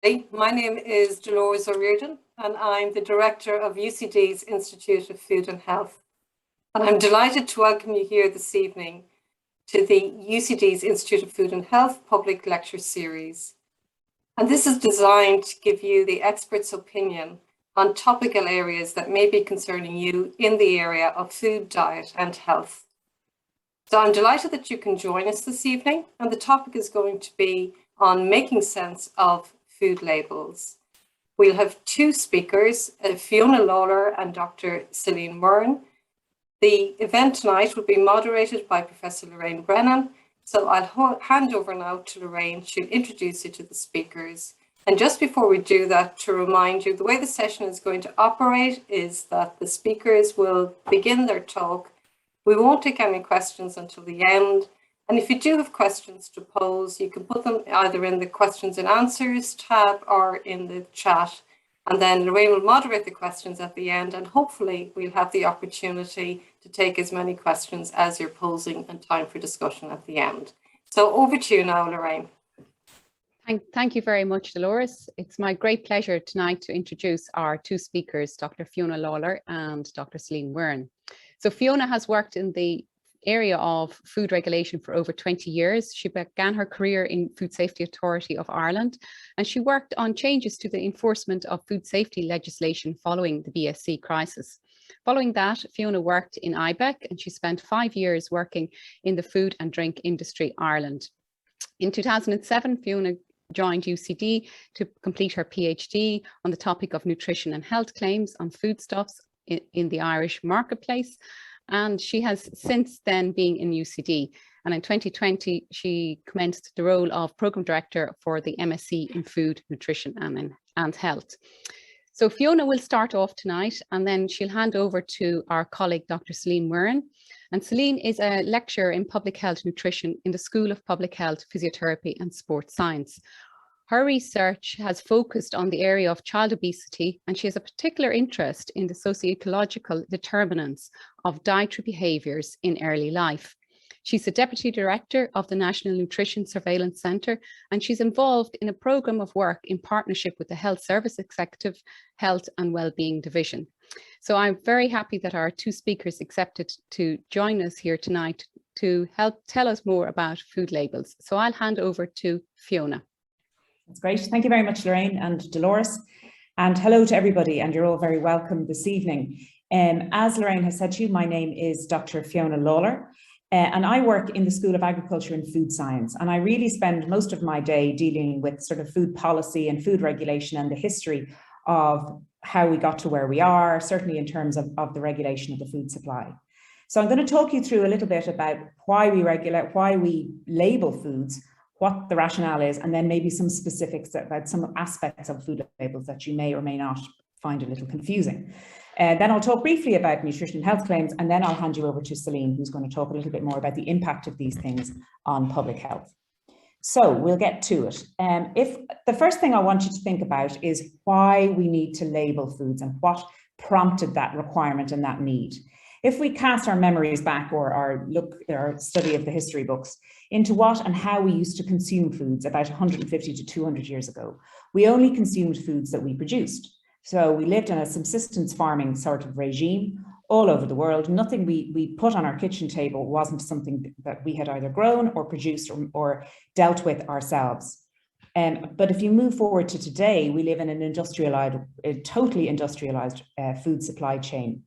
Hey, my name is Dolores O'Riordan, and I'm the Director of UCD's Institute of Food and Health. And I'm delighted to welcome you here this evening to the UCD's Institute of Food and Health Public Lecture Series. And this is designed to give you the expert's opinion on topical areas that may be concerning you in the area of food, diet, and health. So I'm delighted that you can join us this evening, and the topic is going to be on making sense of food labels. We'll have two speakers, Fiona Lalor and Dr. Celine Murrin. The event tonight will be moderated by Professor Lorraine Brennan. So I'll hand over now to Lorraine. She'll introduce you to the speakers. And just before we do that, to remind you, the way the session is going to operate is that the speakers will begin their talk. We won't take any questions until the end. And if you do have questions to pose, you can put them either in the questions and answers tab or in the chat. And then Lorraine will moderate the questions at the end, and hopefully we'll have the opportunity to take as many questions as you're posing and time for discussion at the end. So over to you now, Lorraine. Thank you very much, Dolores. It's my great pleasure tonight to introduce our two speakers, Dr. Fiona Lalor and Dr. Celine Murrin. So Fiona has worked in the area of food regulation for over 20 years. She began her career in Food Safety Authority of Ireland, and she worked on changes to the enforcement of food safety legislation following the BSC crisis. Following that, Fiona worked in IBEC, and she spent 5 years working in the food and drink industry Ireland. In 2007, Fiona joined UCD to complete her PhD on the topic of nutrition and health claims on foodstuffs in the Irish marketplace. And she has since then been in UCD. And in 2020, she commenced the role of Programme Director for the MSc in Food, Nutrition and Health. So Fiona will start off tonight, and then she'll hand over to our colleague, Dr. Celine Murrin. And Celine is a lecturer in Public Health Nutrition in the School of Public Health, Physiotherapy and Sports Science. Her research has focused on the area of child obesity, and she has a particular interest in the socio-ecological determinants of dietary behaviours in early life. She's the Deputy Director of the National Nutrition Surveillance Centre, and she's involved in a programme of work in partnership with the Health Service Executive Health and Wellbeing Division. So I'm very happy that our two speakers accepted to join us here tonight to help tell us more about food labels. So I'll hand over to Fiona. That's great. Thank you very much, Lorraine and Dolores. And hello to everybody, and you're all very welcome this evening. As Lorraine has said to you, my name is Dr. Fiona Lalor, and I work in the School of Agriculture and Food Science. And I really spend most of my day dealing with sort of food policy and food regulation and the history of how we got to where we are, certainly in terms of the regulation of the food supply. So I'm going to talk you through a little bit about why we regulate, why we label foods, what the rationale is, and then maybe some specifics about some aspects of food labels that you may or may not find a little confusing. Then I'll talk briefly about nutrition and health claims, and then I'll hand you over to Celine, who's going to talk a little bit more about the impact of these things on public health. So we'll get to it. If the first thing I want you to think about is why we need to label foods and what prompted that requirement and that need. If we cast our memories back or look at our study of the history books into what and how we used to consume foods about 150 to 200 years ago, we only consumed foods that we produced. So we lived in a subsistence farming sort of regime all over the world. Nothing we put on our kitchen table wasn't something that we had either grown or produced or dealt with ourselves. But if you move forward to today, we live in a totally industrialized food supply chain.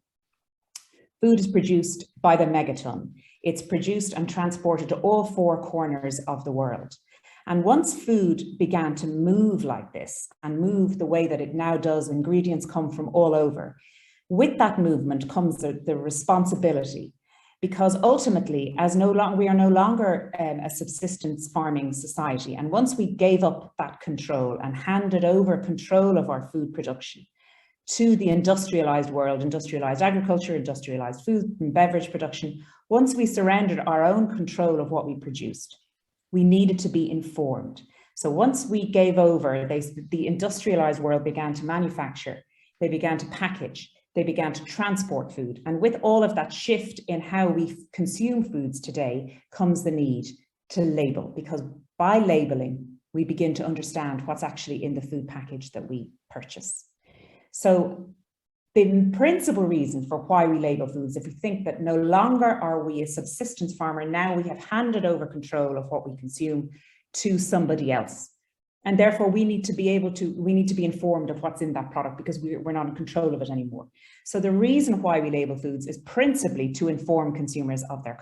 Food is produced by the megaton. It's produced and transported to all four corners of the world. And once food began to move like this and move the way that it now does, ingredients come from all over. With that movement comes the responsibility, because ultimately, we are no longer a subsistence farming society. And once we gave up that control and handed over control of our food production to the industrialized world, industrialized agriculture, industrialized food and beverage production, once we surrendered our own control of what we produced, we needed to be informed. So once we gave over, the industrialized world began to manufacture, they began to package, they began to transport food. And with all of that shift in how we consume foods today comes the need to label, because by labeling, we begin to understand what's actually in the food package that we purchase. So the principal reason for why we label foods, if we think that no longer are we a subsistence farmer, now we have handed over control of what we consume to somebody else. And therefore we need to be informed of what's in that product, because we're not in control of it anymore. So the reason why we label foods is principally to inform consumers of their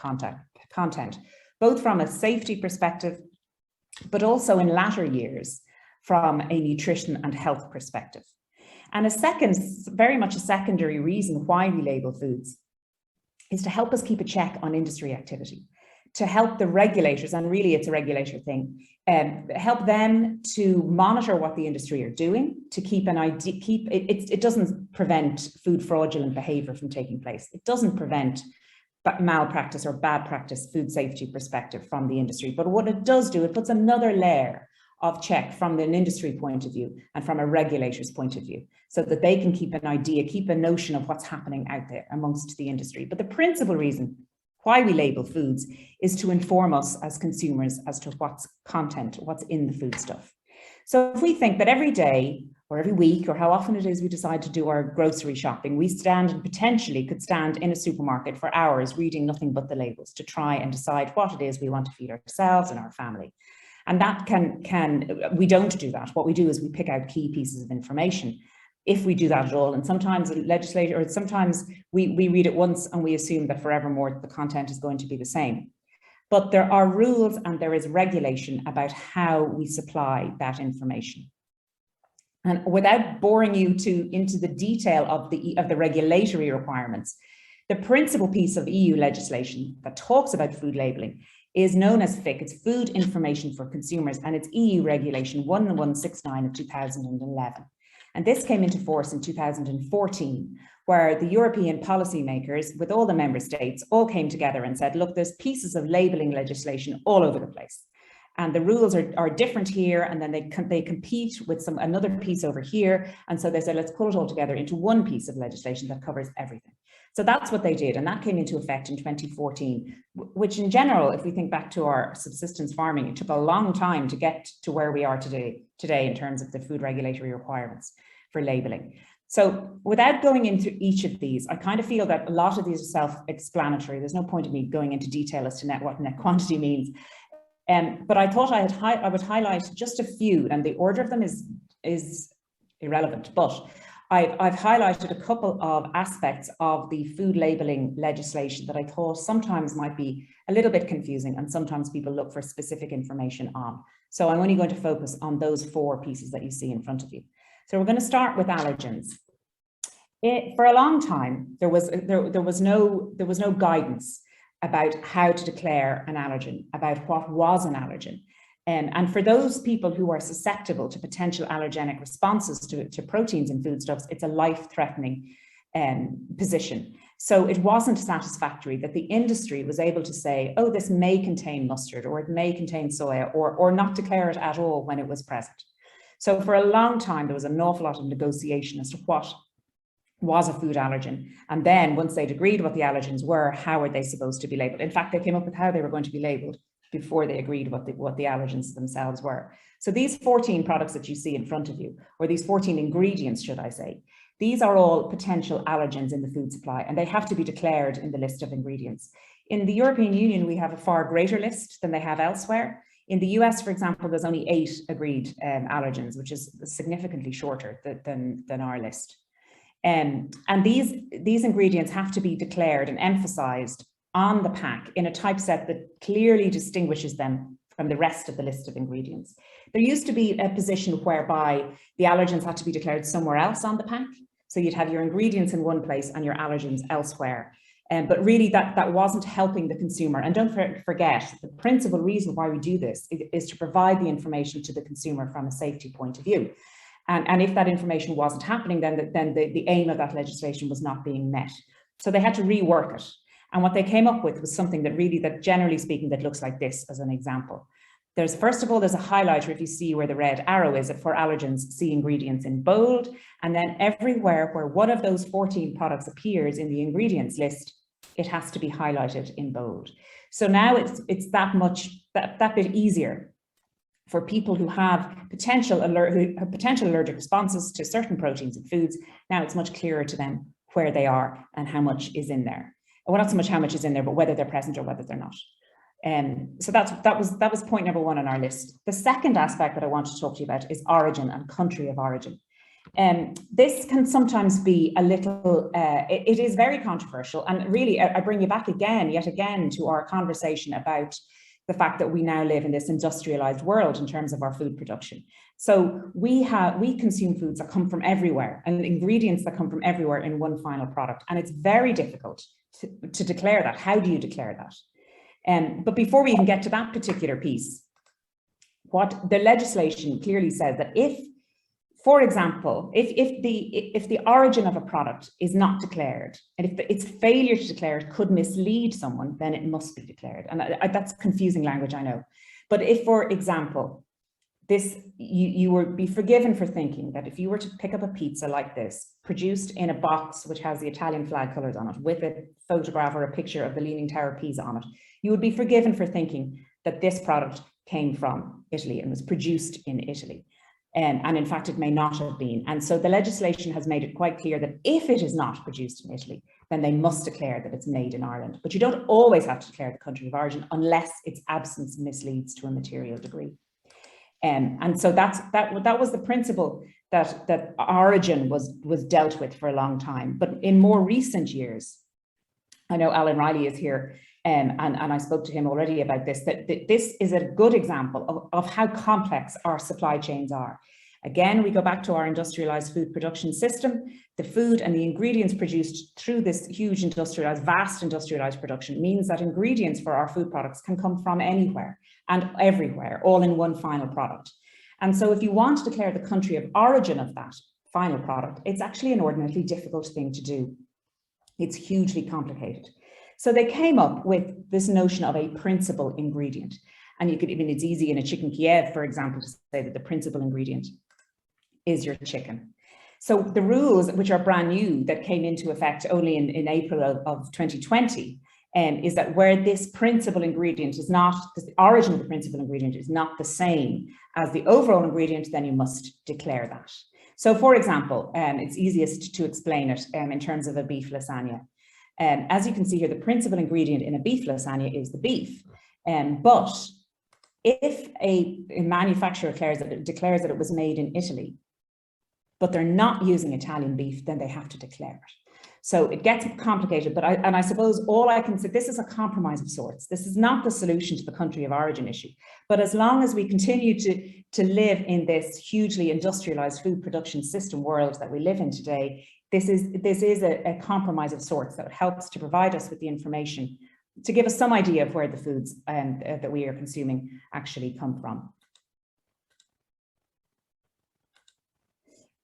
content, both from a safety perspective, but also in latter years from a nutrition and health perspective. And very much a secondary reason why we label foods is to help us keep a check on industry activity, to help the regulators, and really it's a regulator thing, help them to monitor what the industry are doing, to keep an idea, it doesn't prevent food fraudulent behavior from taking place. It doesn't prevent malpractice or bad practice food safety perspective from the industry. But what it does do, it puts another layer of check from an industry point of view and from a regulator's point of view, so that they can keep an idea, keep a notion of what's happening out there amongst the industry. But the principal reason why we label foods is to inform us as consumers as to what's in the food stuff. So if we think that every day or every week, or how often it is we decide to do our grocery shopping, we potentially could stand in a supermarket for hours reading nothing but the labels to try and decide what it is we want to feed ourselves and our family. And that we don't do that. What we do is we pick out key pieces of information, if we do that at all. And sometimes sometimes we read it once and we assume that forevermore the content is going to be the same. But there are rules and there is regulation about how we supply that information. And without boring you into the detail of the regulatory requirements, the principal piece of EU legislation that talks about food labelling is known as FIC. It's Food Information for Consumers, and it's EU Regulation 1169 of 2011. And this came into force in 2014, where the European policymakers with all the member states all came together and said, look, there's pieces of labelling legislation all over the place. And the rules are different here, and then they compete with another piece over here. And so they said, let's pull it all together into one piece of legislation that covers everything. So that's what they did, and that came into effect in 2014, which in general, if we think back to our subsistence farming, it took a long time to get to where we are today in terms of the food regulatory requirements for labelling. So without going into each of these, I kind of feel that a lot of these are self-explanatory. There's no point in me going into detail as to what net quantity means. But I thought I would highlight just a few, and the order of them is irrelevant, but I've highlighted a couple of aspects of the food labelling legislation that I thought sometimes might be a little bit confusing, and sometimes people look for specific information on. So I'm only going to focus on those 4 pieces that you see in front of you. So we're going to start with allergens. For a long time, there was no guidance about how to declare an allergen, about what was an allergen. And for those people who are susceptible to potential allergenic responses to proteins in foodstuffs, it's a life-threatening position. So it wasn't satisfactory that the industry was able to say, oh, this may contain mustard, or it may contain soya, or not declare it at all when it was present. So for a long time, there was an awful lot of negotiation as to what was a food allergen. And then once they'd agreed what the allergens were, how were they supposed to be labeled? In fact, they came up with how they were going to be labeled before they agreed what the allergens themselves were. So these 14 products that you see in front of you, or these 14 ingredients, should I say, these are all potential allergens in the food supply, and they have to be declared in the list of ingredients. In the European Union, we have a far greater list than they have elsewhere. In the US, for example, there's only 8 agreed allergens, which is significantly shorter than our list. And these ingredients have to be declared and emphasized on the pack in a typeset that clearly distinguishes them from the rest of the list of ingredients. There used to be a position whereby the allergens had to be declared somewhere else on the pack. So you'd have your ingredients in one place and your allergens elsewhere. But really that wasn't helping the consumer. And don't forget, the principal reason why we do this is to provide the information to the consumer from a safety point of view. And if that information wasn't happening, then the aim of that legislation was not being met. So they had to rework it. And what they came up with was something that generally speaking, that looks like this as an example. First of all, there's a highlighter, if you see where the red arrow is, for allergens, see ingredients in bold. And then everywhere where one of those 14 products appears in the ingredients list, it has to be highlighted in bold. So now it's that bit easier for people who have potential allergic responses to certain proteins and foods. Now it's much clearer to them where they are and how much is in there. Well, not so much how much is in there, but whether they're present or whether they're not. So that was point number one on our list. The second aspect that I want to talk to you about is origin and country of origin. This can sometimes be a little, it is very controversial, and really I bring you back yet again to our conversation about the fact that we now live in this industrialized world in terms of our food production. So we consume foods that come from everywhere and ingredients that come from everywhere in one final product, and it's very difficult to declare that. How do you declare that? But before we even get to that particular piece, what the legislation clearly says that if, for example, if the origin of a product is not declared, and if its failure to declare it could mislead someone, then it must be declared. And that's confusing language, I know. But if, for example, you would be forgiven for thinking that if you were to pick up a pizza like this, produced in a box which has the Italian flag colours on it, with a photograph or a picture of the Leaning Tower of Pisa on it, you would be forgiven for thinking that this product came from Italy and was produced in Italy. And in fact, it may not have been. And so the legislation has made it quite clear that if it is not produced in Italy, then they must declare that it's made in Ireland. But you don't always have to declare the country of origin unless its absence misleads to a material degree. And so that was the principle that origin was dealt with for a long time. But in more recent years, I know Alan Riley is here, and I spoke to him already about this, that this is a good example of how complex our supply chains are. Again, we go back to our industrialized food production system. The food and the ingredients produced through this huge vast industrialized production means that ingredients for our food products can come from anywhere and everywhere, all in one final product. And so if you want to declare the country of origin of that final product, it's actually an inordinately difficult thing to do. It's hugely complicated. So they came up with this notion of a principal ingredient. And you could, it's easy in a chicken Kiev, for example, to say that the principal ingredient is your chicken. So the rules, which are brand new, that came into effect only in April of 2020, is that where this principal ingredient is not, the origin of the principal ingredient is not the same as the overall ingredient, then you must declare that. So for example, it's easiest to explain it in terms of a beef lasagna. As you can see here, the principal ingredient in a beef lasagna is the beef. But if a manufacturer declares that it was made in Italy, but they're not using Italian beef, then they have to declare it. So it gets complicated, but I suppose all I can say, this is a compromise of sorts. This is not the solution to the country of origin issue. But as long as we continue to live in this hugely industrialized food production system world that we live in today, this is a compromise of sorts that helps to provide us with the information to give us some idea of where the foods that we are consuming actually come from.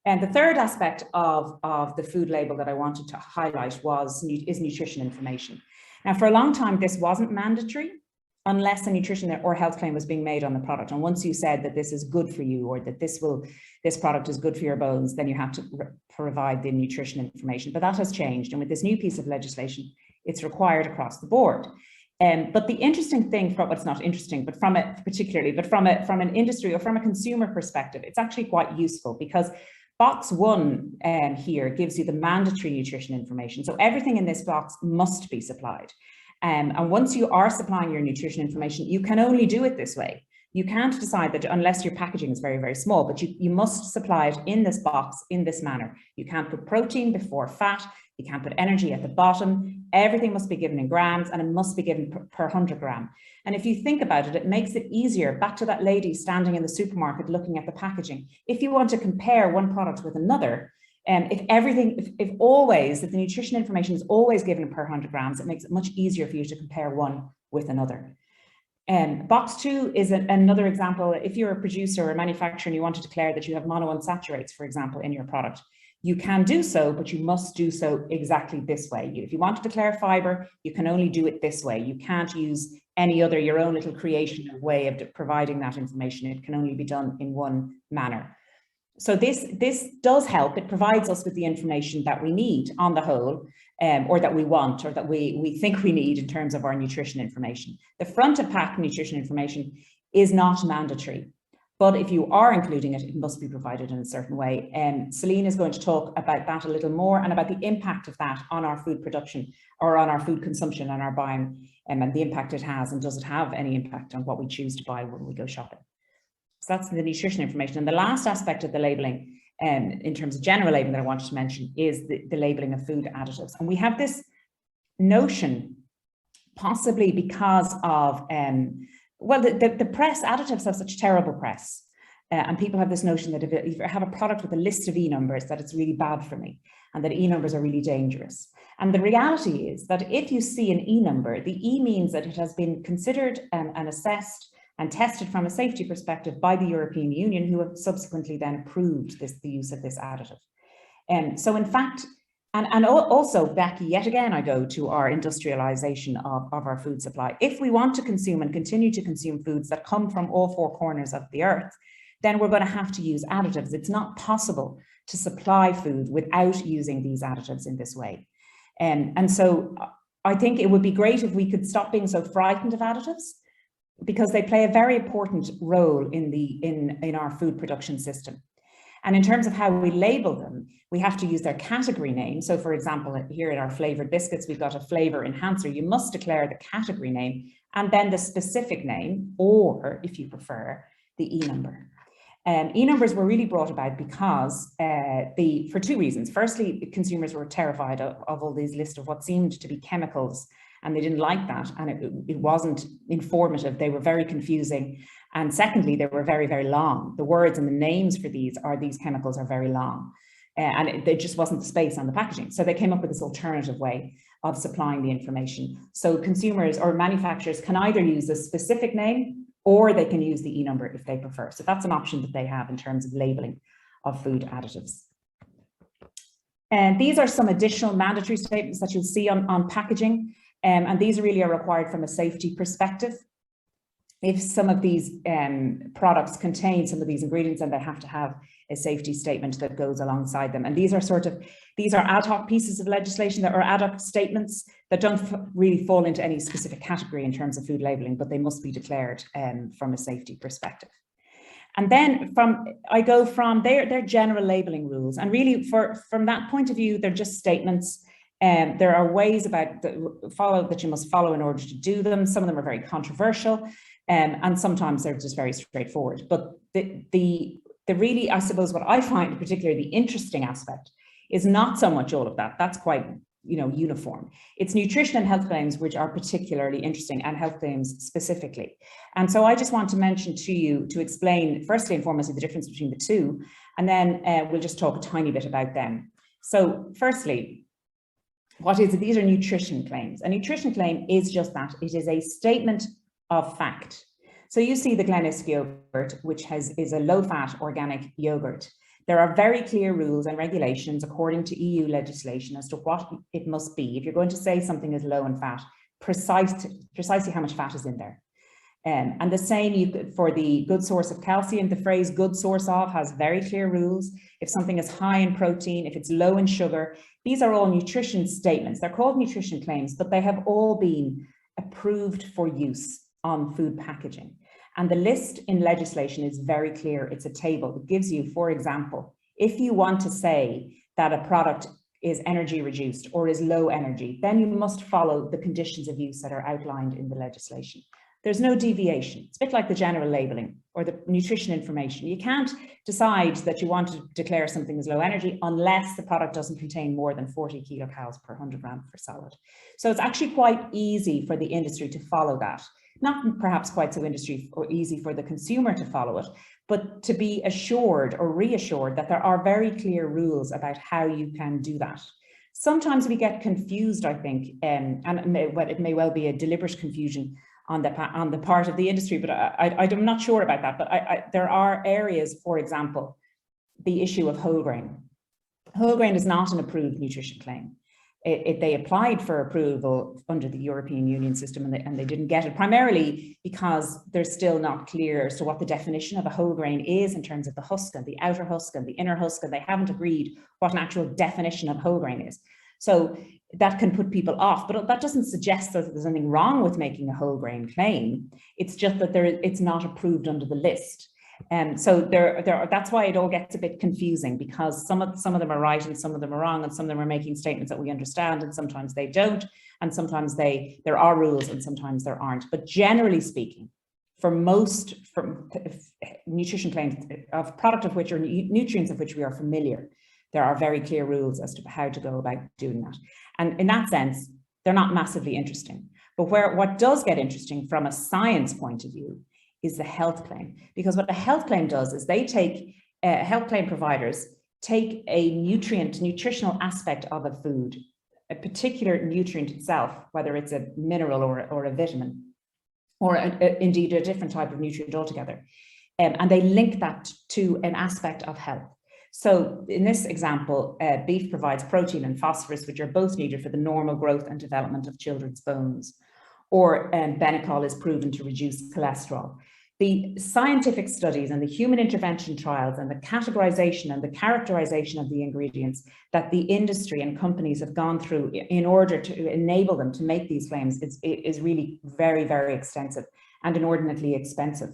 And the third aspect of the food label that I wanted to highlight is nutrition information. Now, for a long time, this wasn't mandatory unless a nutrition or health claim was being made on the product. And once you said that this is good for you, or that this product is good for your bones, then you have to provide the nutrition information. But that has changed. And with this new piece of legislation, it's required across the board. But the interesting thing, it's not interesting, but from an industry or from a consumer perspective, it's actually quite useful, because box 1 here gives you the mandatory nutrition information. So everything in this box must be supplied. And once you are supplying your nutrition information, you can only do it this way. You can't decide that unless your packaging is very, very small, but you must supply it in this box in this manner. You can't put protein before fat. You can't put energy at the bottom. Everything must be given in grams, and it must be given per 100 gram. And if you think about it, it makes it easier. Back to that lady standing in the supermarket looking at the packaging. If you want to compare one product with another, if the nutrition information is always given per 100 grams, it makes it much easier for you to compare one with another. Box 2 is another example. If you're a producer or a manufacturer and you want to declare that you have monounsaturates, for example, in your product, you can do so, but you must do so exactly this way. If you want to declare fiber, you can only do it this way. You can't use your own little creation of way of providing that information. It can only be done in one manner. So this does help. It provides us with the information that we need on the whole, or that we want, or that we think we need in terms of our nutrition information. The front of pack nutrition information is not mandatory. But if you are including it, it must be provided in a certain way. Celine is going to talk about that a little more and about the impact of that on our food production or on our food consumption and our buying, and the impact it has, and does it have any impact on what we choose to buy when we go shopping. So that's the nutrition information. And the last aspect of the labelling, in terms of general labelling that I wanted to mention, is the labelling of food additives. And we have this notion, possibly because of well, the press, additives have such terrible press, and people have this notion that if you have a product with a list of E numbers, that it's really bad for me, and that E numbers are really dangerous. And the reality is that if you see an E number, the E means that it has been considered and assessed and tested from a safety perspective by the European Union, who have subsequently then approved the use of this additive. So in fact, and also back yet again, I go to our industrialization of our food supply. If we want to consume and continue to consume foods that come from all four corners of the earth, then we're going to have to use additives. It's not possible to supply food without using these additives in this way. And so I think it would be great if we could stop being so frightened of additives, because they play a very important role in our food production system. And in terms of how we label them, we have to use their category name. So for example, here in our flavored biscuits, we've got a flavor enhancer. You must declare the category name and then the specific name, or if you prefer, the E number. E numbers were really brought about because for two reasons. Firstly, consumers were terrified of all these lists of what seemed to be chemicals, and they didn't like that, and it wasn't informative. They were very confusing. And secondly, they were very, very long. The words and the names for these chemicals are very long, and there just wasn't the space on the packaging. So they came up with this alternative way of supplying the information. So consumers or manufacturers can either use a specific name, or they can use the E number if they prefer. So that's an option that they have in terms of labeling of food additives. And these are some additional mandatory statements that you'll see on packaging. And these really are required from a safety perspective. If some of these products contain some of these ingredients, then they have to have a safety statement that goes alongside them. And these are ad hoc pieces of legislation that are ad hoc statements that don't really fall into any specific category in terms of food labeling, but they must be declared from a safety perspective. And then I go from their general labeling rules, and really from that point of view, they're just statements. There are ways that you must follow in order to do them. Some of them are very controversial, and sometimes they're just very straightforward. But the really, I suppose, what I find particularly the interesting aspect is not so much all of that. That's quite uniform. It's nutrition and health claims which are particularly interesting, and health claims specifically. And so I just want to mention to you, to explain firstly and foremost the difference between the two, and then we'll just talk a tiny bit about them. So firstly, what is it? These are nutrition claims. A nutrition claim is just that. It is a statement of fact. So you see the Glennisk yogurt, which is a low-fat organic yogurt. There are very clear rules and regulations according to EU legislation as to what it must be. If you're going to say something is low in fat, precisely how much fat is in there. And the same for the good source of calcium. The phrase good source of has very clear rules. If something is high in protein, if it's low in sugar, these are all nutrition statements. They're called nutrition claims, but they have all been approved for use on food packaging. And the list in legislation is very clear. It's a table. It gives you, for example, if you want to say that a product is energy reduced or is low energy, then you must follow the conditions of use that are outlined in the legislation. There's no deviation. It's a bit like the general labeling or the nutrition information. You can't decide that you want to declare something as low energy unless the product doesn't contain more than 40 kilocalories per 100 grams for solid. So it's actually quite easy for the industry to follow that. Not perhaps quite so easy for the consumer to follow it, but to be assured or reassured that there are very clear rules about how you can do that. Sometimes we get confused, I think, and it may well be a deliberate confusion on the part of the industry, but I'm not sure about that. But there are areas, for example, the issue of whole grain. Whole grain is not an approved nutrition claim. They applied for approval under the European Union system and they didn't get it, primarily because they're still not clear as to what the definition of a whole grain is in terms of the husk and the outer husk and the inner husk, and they haven't agreed what an actual definition of whole grain is. So that can put people off, but that doesn't suggest that there's anything wrong with making a whole grain claim. It's just that it's not approved under the list. So that's why it all gets a bit confusing, because some of them are right and some of them are wrong, and some of them are making statements that we understand and sometimes they don't, and sometimes there are rules and sometimes there aren't. But generally speaking, for most nutrition claims of product of which, or nutrients of which we are familiar, there are very clear rules as to how to go about doing that. And in that sense, they're not massively interesting. But what does get interesting from a science point of view is the health claim. Because what a health claim does is they take, health claim providers take a nutritional aspect of a food, a particular nutrient itself, whether it's a mineral or a vitamin, or indeed a different type of nutrient altogether, and they link that to an aspect of health. So in this example, beef provides protein and phosphorus, which are both needed for the normal growth and development of children's bones. Or Benecol is proven to reduce cholesterol. The scientific studies and the human intervention trials and the categorization and the characterization of the ingredients that the industry and companies have gone through in order to enable them to make these claims is really very, very extensive and inordinately expensive.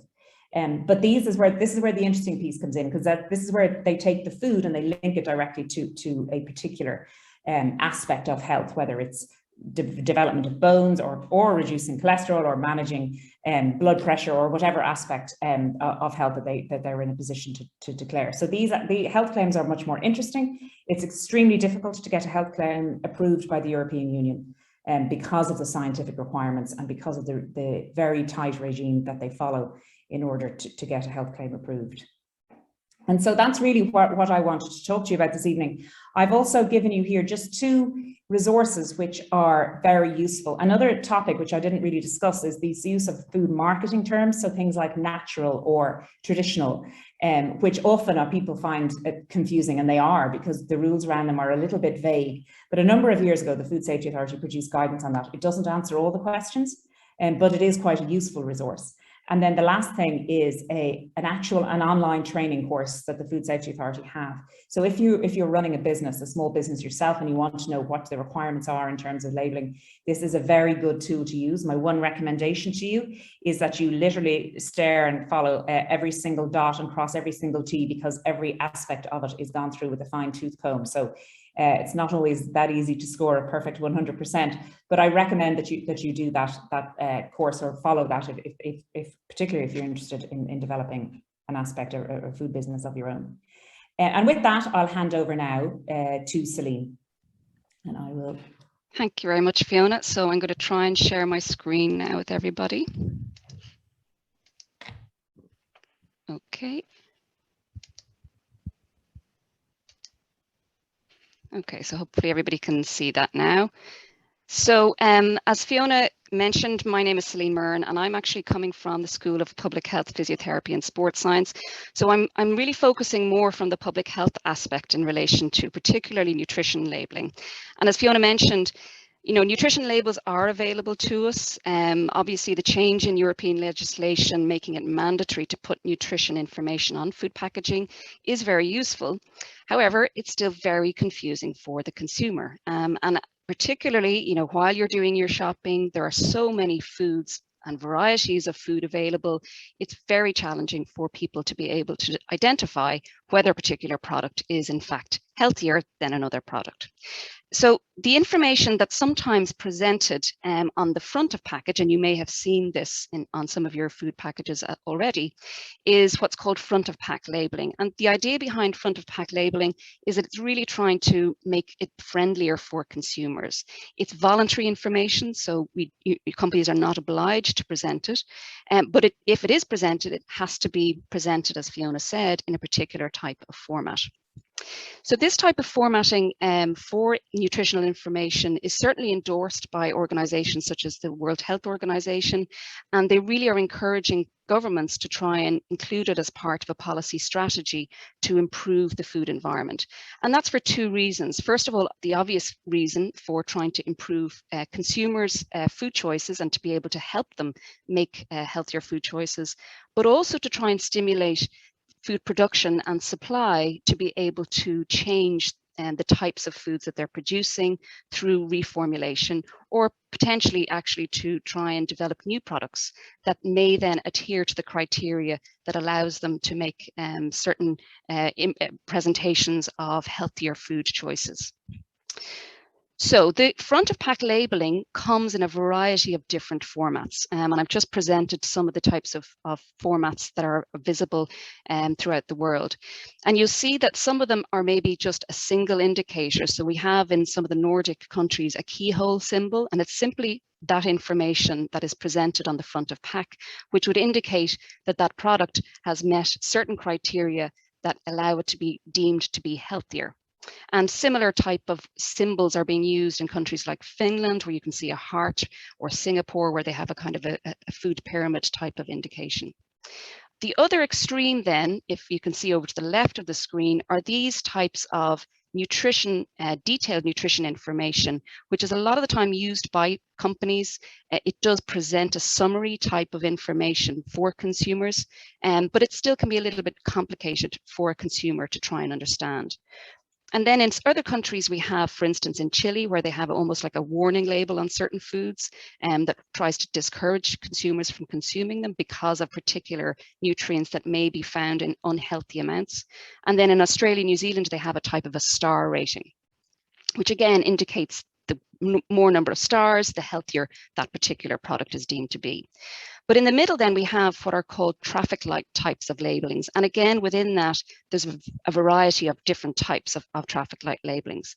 But this is where the interesting piece comes in, because this is where they take the food and they link it directly to a particular aspect of health, whether it's development of bones or reducing cholesterol or managing blood pressure or whatever aspect of health that they're in a position to declare. So the health claims are much more interesting. It's extremely difficult to get a health claim approved by the European Union because of the scientific requirements and because of the very tight regime that they follow in order to get a health claim approved. And so that's really what I wanted to talk to you about this evening. I've also given you here just two resources which are very useful. Another topic which I didn't really discuss is the use of food marketing terms, so things like natural or traditional, which often people find confusing, and they are, because the rules around them are a little bit vague. But a number of years ago, the Food Safety Authority produced guidance on that. It doesn't answer all the questions, but it is quite a useful resource. And then the last thing is an online training course that the Food Safety Authority have. So if you're running a small business yourself, and you want to know what the requirements are in terms of labeling, this is a very good tool to use. My one recommendation to you is that you literally stare and follow every single dot and cross every single T, because every aspect of it is gone through with a fine-tooth comb. So it's not always that easy to score a perfect 100%, but I recommend that you do that course, or follow that if particularly if you're interested in developing an aspect or a food business of your own. And with that, I'll hand over now to Celine, and I will. Thank you very much, Fiona. So I'm going to try and share my screen now with everybody. Okay. Okay, so hopefully everybody can see that now. So as Fiona mentioned, my name is Celine Murrin, and I'm actually coming from the School of Public Health, Physiotherapy and Sports Science. So I'm really focusing more from the public health aspect in relation to particularly nutrition labelling. And as Fiona mentioned, you know, nutrition labels are available to us. Obviously, the change in European legislation making it mandatory to put nutrition information on food packaging is very useful. However, it's still very confusing for the consumer. And particularly, you know, while you're doing your shopping, there are so many foods and varieties of food available. It's very challenging for people to be able to identify whether a particular product is in fact healthier than another product. So the information that's sometimes presented on the front of package, and you may have seen this on some of your food packages already, is what's called front of pack labeling. And the idea behind front of pack labeling is that it's really trying to make it friendlier for consumers. It's voluntary information, so companies are not obliged to present it, but if it is presented, it has to be presented, as Fiona said, in a particular type of format. So this type of formatting for nutritional information is certainly endorsed by organizations such as the World Health Organization, and they really are encouraging governments to try and include it as part of a policy strategy to improve the food environment. And that's for two reasons. First of all, the obvious reason for trying to improve consumers' food choices and to be able to help them make healthier food choices, but also to try and stimulate food production and supply to be able to change the types of foods that they're producing through reformulation, or potentially actually to try and develop new products that may then adhere to the criteria that allows them to make certain presentations of healthier food choices. So the front of pack labeling comes in a variety of different formats, and I've just presented some of the types of formats that are visible throughout the world. And you'll see that some of them are maybe just a single indicator. So we have in some of the Nordic countries a keyhole symbol, and it's simply that information that is presented on the front of pack, which would indicate that that product has met certain criteria that allow it to be deemed to be healthier. And similar type of symbols are being used in countries like Finland, where you can see a heart, or Singapore, where they have a kind of a food pyramid type of indication. The other extreme then, if you can see over to the left of the screen, are these types of nutrition, detailed nutrition information, which is a lot of the time used by companies. It does present a summary type of information for consumers, but it still can be a little bit complicated for a consumer to try and understand. And then in other countries we have, for instance, in Chile, where they have almost like a warning label on certain foods that tries to discourage consumers from consuming them because of particular nutrients that may be found in unhealthy amounts. And then in Australia, New Zealand, they have a type of a star rating, which again indicates the more number of stars, the healthier that particular product is deemed to be. But in the middle, then we have what are called traffic light types of labelings. And again, within that, there's a variety of different types of traffic light labelings.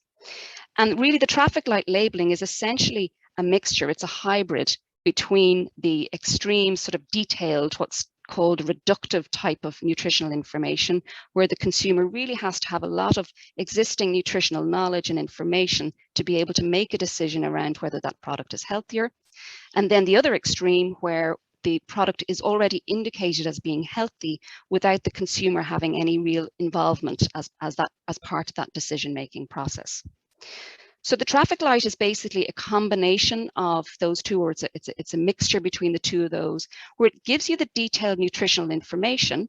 And really, the traffic light labelling is essentially a mixture. It's a hybrid between the extreme sort of detailed, what's called reductive type of nutritional information, where the consumer really has to have a lot of existing nutritional knowledge and information to be able to make a decision around whether that product is healthier. And then the other extreme, where the product is already indicated as being healthy without the consumer having any real involvement as part of that decision-making process. So the traffic light is basically a combination of those two, or it's a mixture between the two of those, where it gives you the detailed nutritional information,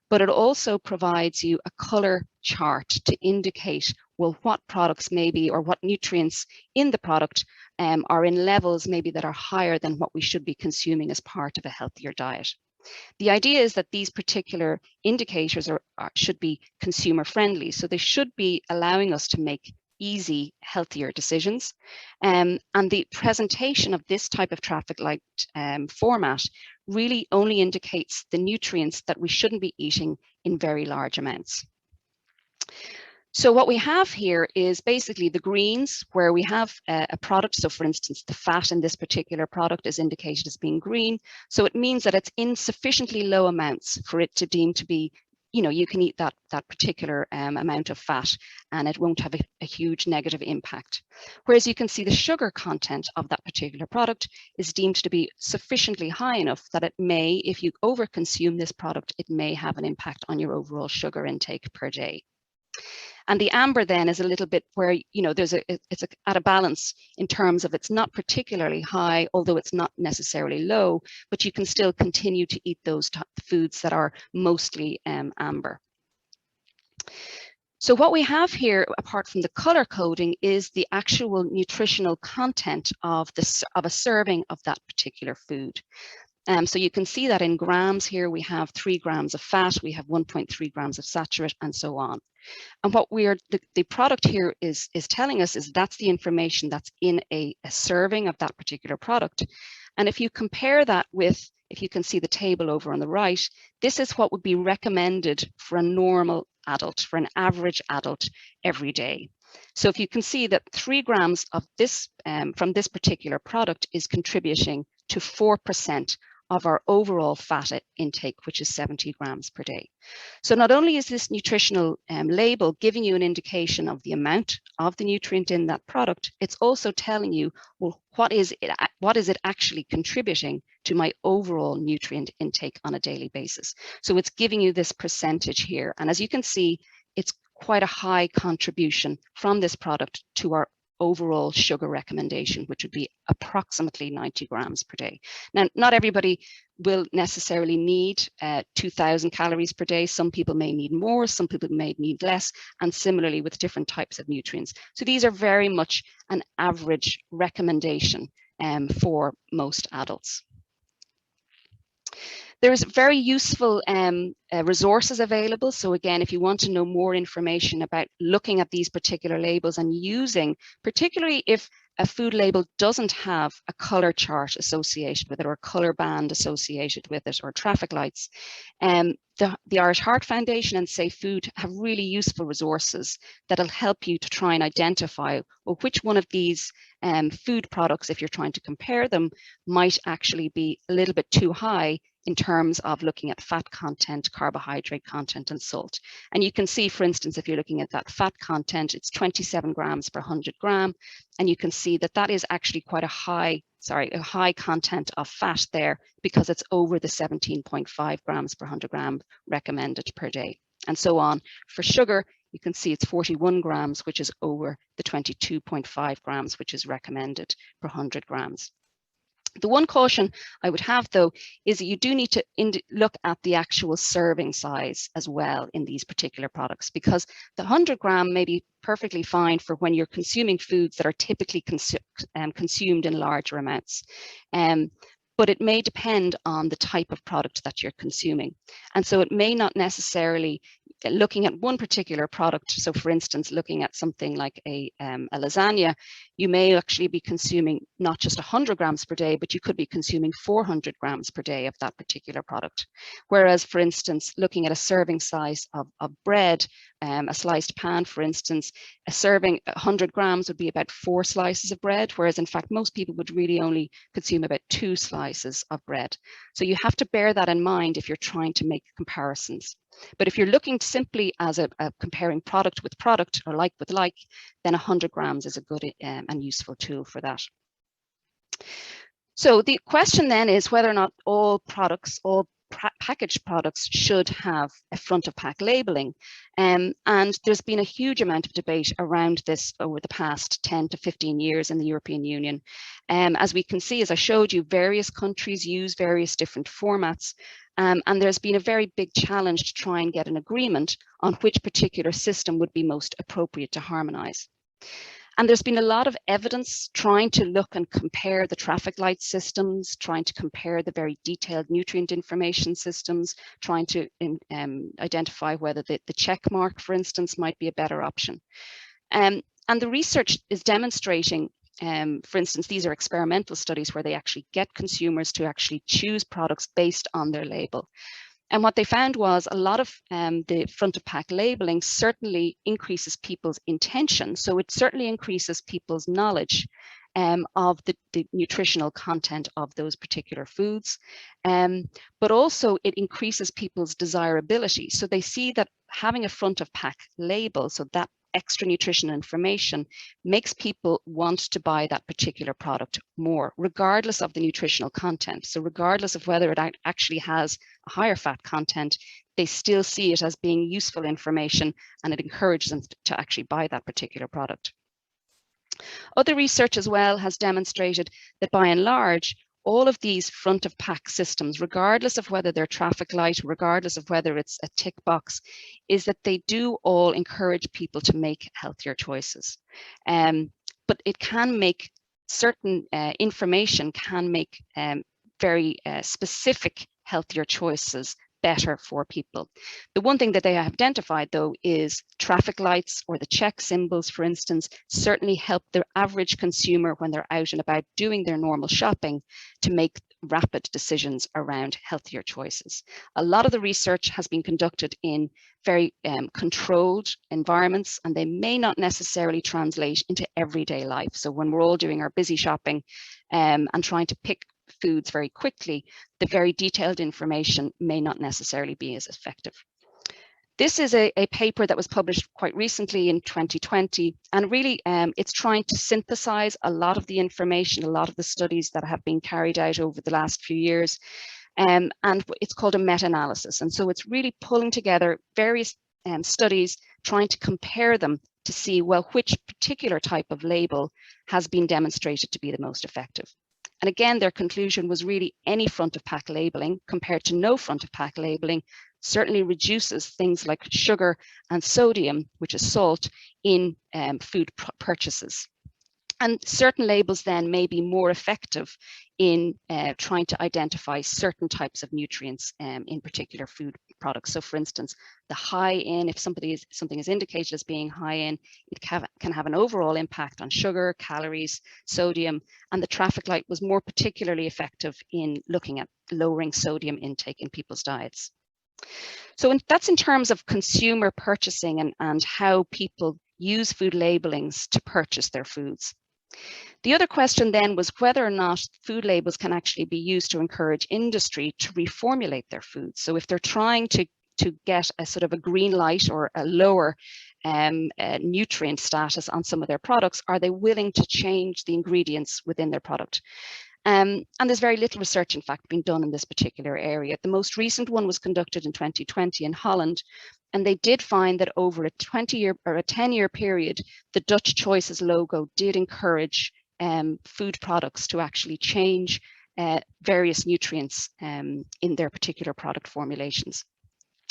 but it also provides you a color chart to indicate, well, what products maybe, or what nutrients in the product are in levels maybe that are higher than what we should be consuming as part of a healthier diet. The idea is that these particular indicators should be consumer friendly, so they should be allowing us to make easy, healthier decisions. And the presentation of this type of traffic light format really only indicates the nutrients that we shouldn't be eating in very large amounts. So what we have here is basically the greens, where we have a product. So for instance, the fat in this particular product is indicated as being green. So it means that it's in sufficiently low amounts for it to deem to be, you know, you can eat that particular amount of fat and it won't have a huge negative impact. Whereas you can see the sugar content of that particular product is deemed to be sufficiently high enough that it may, if you overconsume this product, it may have an impact on your overall sugar intake per day. And the amber then is a little bit where, you know, it's at a balance in terms of it's not particularly high, although it's not necessarily low, but you can still continue to eat those foods that are mostly amber. So what we have here, apart from the color coding, is the actual nutritional content of a serving of that particular food. So you can see that in grams here, we have 3 grams of fat, we have 1.3 grams of saturate, and so on. And what the product here is telling us is that's the information that's in a serving of that particular product. And if you compare that with, if you can see the table over on the right, this is what would be recommended for a normal adult, for an average adult every day. So if you can see that 3 grams of this from this particular product is contributing to 4% of our overall fat intake, which is 70 grams per day. So not only is this nutritional label giving you an indication of the amount of the nutrient in that product, it's also telling you, well, what is it actually contributing to my overall nutrient intake on a daily basis? So it's giving you this percentage here. And as you can see, it's quite a high contribution from this product to our overall sugar recommendation, which would be approximately 90 grams per day. Now, not everybody will necessarily need 2,000 calories per day. Some people may need more, some people may need less, and similarly with different types of nutrients. So these are very much an average recommendation for most adults. There's very useful resources available. So again, if you want to know more information about looking at these particular labels and using, particularly if a food label doesn't have a color chart associated with it or a color band associated with it or traffic lights, the Irish Heart Foundation and Safe Food have really useful resources that'll help you to try and identify which one of these food products, if you're trying to compare them, might actually be a little bit too high in terms of looking at fat content, carbohydrate content, and salt. And you can see, for instance, if you're looking at that fat content, it's 27 grams per 100 gram. And you can see that that is actually quite a high content of fat there because it's over the 17.5 grams per 100 gram recommended per day. And so on. For sugar, you can see it's 41 grams, which is over the 22.5 grams, which is recommended per 100 grams. The one caution I would have, though, is that you do need to look at the actual serving size as well in these particular products, because the 100 gram may be perfectly fine for when you're consuming foods that are typically consumed in larger amounts. But it may depend on the type of product that you're consuming. And so it may not necessarily, looking at one particular product, so for instance, looking at something like a lasagna, you may actually be consuming not just 100 grams per day, but you could be consuming 400 grams per day of that particular product. Whereas, for instance, looking at a serving size of bread, a sliced pan, for instance, a serving 100 grams would be about 4 slices of bread, whereas in fact, most people would really only consume about 2 slices of bread. So you have to bear that in mind if you're trying to make comparisons. But if you're looking simply as a comparing product with product or like with like, then 100 grams is a good and useful tool for that. So the question then is whether or not all products, all packaged products should have a front of pack labeling. And there's been a huge amount of debate around this over the past 10 to 15 years in the European Union. As we can see, as I showed you, various countries use various different formats. And there's been a very big challenge to try and get an agreement on which particular system would be most appropriate to harmonise. And there's been a lot of evidence trying to look and compare the traffic light systems, trying to compare the very detailed nutrient information systems, trying to identify whether the check mark, for instance, might be a better option. And the research is demonstrating, for instance, these are experimental studies where they actually get consumers to actually choose products based on their label. And what they found was a lot of the front of pack labeling certainly increases people's intention. So it certainly increases people's knowledge of the nutritional content of those particular foods. But also it increases people's desirability. So they see that having a front of pack label, so that extra nutrition information, makes people want to buy that particular product more, regardless of the nutritional content. So regardless of whether it actually has a higher fat content, they still see it as being useful information, and it encourages them to actually buy that particular product. Other research as well has demonstrated that by and large, all of these front of pack systems, regardless of whether they're traffic light, regardless of whether it's a tick box, is that they do all encourage people to make healthier choices. But it can make certain information can make very specific healthier choices better for people. The one thing that they have identified, though, is traffic lights or the check symbols, for instance, certainly help the average consumer when they're out and about doing their normal shopping to make rapid decisions around healthier choices. A lot of the research has been conducted in very controlled environments, and they may not necessarily translate into everyday life. So when we're all doing our busy shopping and trying to pick foods very quickly, the very detailed information may not necessarily be as effective. This is a paper that was published quite recently in 2020, and really it's trying to synthesize a lot of the information, a lot of the studies that have been carried out over the last few years, and it's called a meta-analysis. And so it's really pulling together various studies, trying to compare them to see, well, which particular type of label has been demonstrated to be the most effective. And again, their conclusion was really any front of pack labeling compared to no front of pack labeling certainly reduces things like sugar and sodium, which is salt, in food purchases. And certain labels then may be more effective in trying to identify certain types of nutrients in particular food products. So for instance, the high in, if something is indicated as being high in, it can have an overall impact on sugar, calories, sodium, and the traffic light was more particularly effective in looking at lowering sodium intake in people's diets. So that's in terms of consumer purchasing and how people use food labelings to purchase their foods. The other question then was whether or not food labels can actually be used to encourage industry to reformulate their foods. So if they're trying to get a sort of a green light or a lower nutrient status on some of their products, are they willing to change the ingredients within their product? And there's very little research, in fact, being done in this particular area. The most recent one was conducted in 2020 in Holland, and they did find that over a 20-year or a 10-year period, the Dutch Choices logo did encourage food products to actually change various nutrients in their particular product formulations.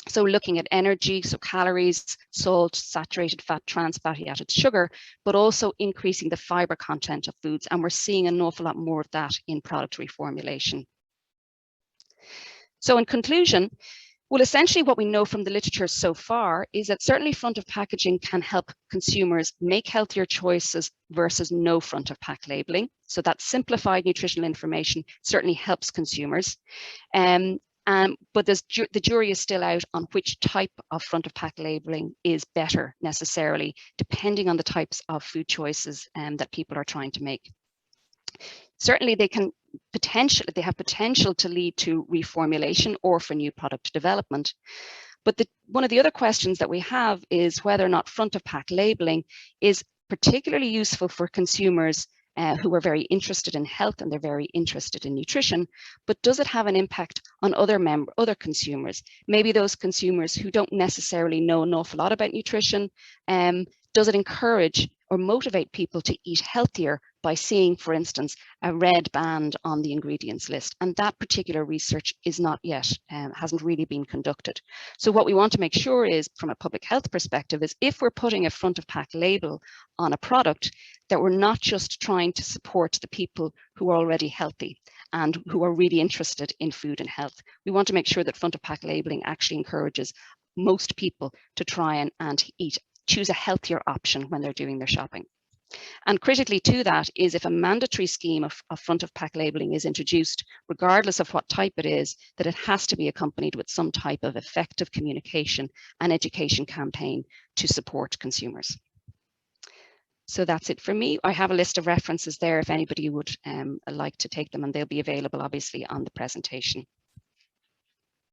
So looking at energy, so calories, salt, saturated fat, trans fatty acid, sugar, but also increasing the fiber content of foods. And we're seeing an awful lot more of that in product reformulation. So in conclusion, well, essentially what we know from the literature so far is that certainly front of packaging can help consumers make healthier choices versus no front of pack labeling. So that simplified nutritional information certainly helps consumers. But the jury is still out on which type of front of pack labeling is better necessarily, depending on the types of food choices that people are trying to make. Certainly they have potential to lead to reformulation or for new product development. But one of the other questions that we have is whether or not front of pack labeling is particularly useful for consumers who are very interested in health and they're very interested in nutrition, but does it have an impact on other consumers? Maybe those consumers who don't necessarily know an awful lot about nutrition. Does it encourage or motivate people to eat healthier by seeing, for instance, a red band on the ingredients list? And that particular research is not yet, hasn't really been conducted. So what we want to make sure is, from a public health perspective, is if we're putting a front of pack label on a product, that we're not just trying to support the people who are already healthy and who are really interested in food and health. We want to make sure that front of pack labeling actually encourages most people to try and choose a healthier option when they're doing their shopping. And critically to that is if a mandatory scheme of front of pack labeling is introduced, regardless of what type it is, that it has to be accompanied with some type of effective communication and education campaign to support consumers. So that's it for me. I have a list of references there if anybody would like to take them, and they'll be available obviously on the presentation.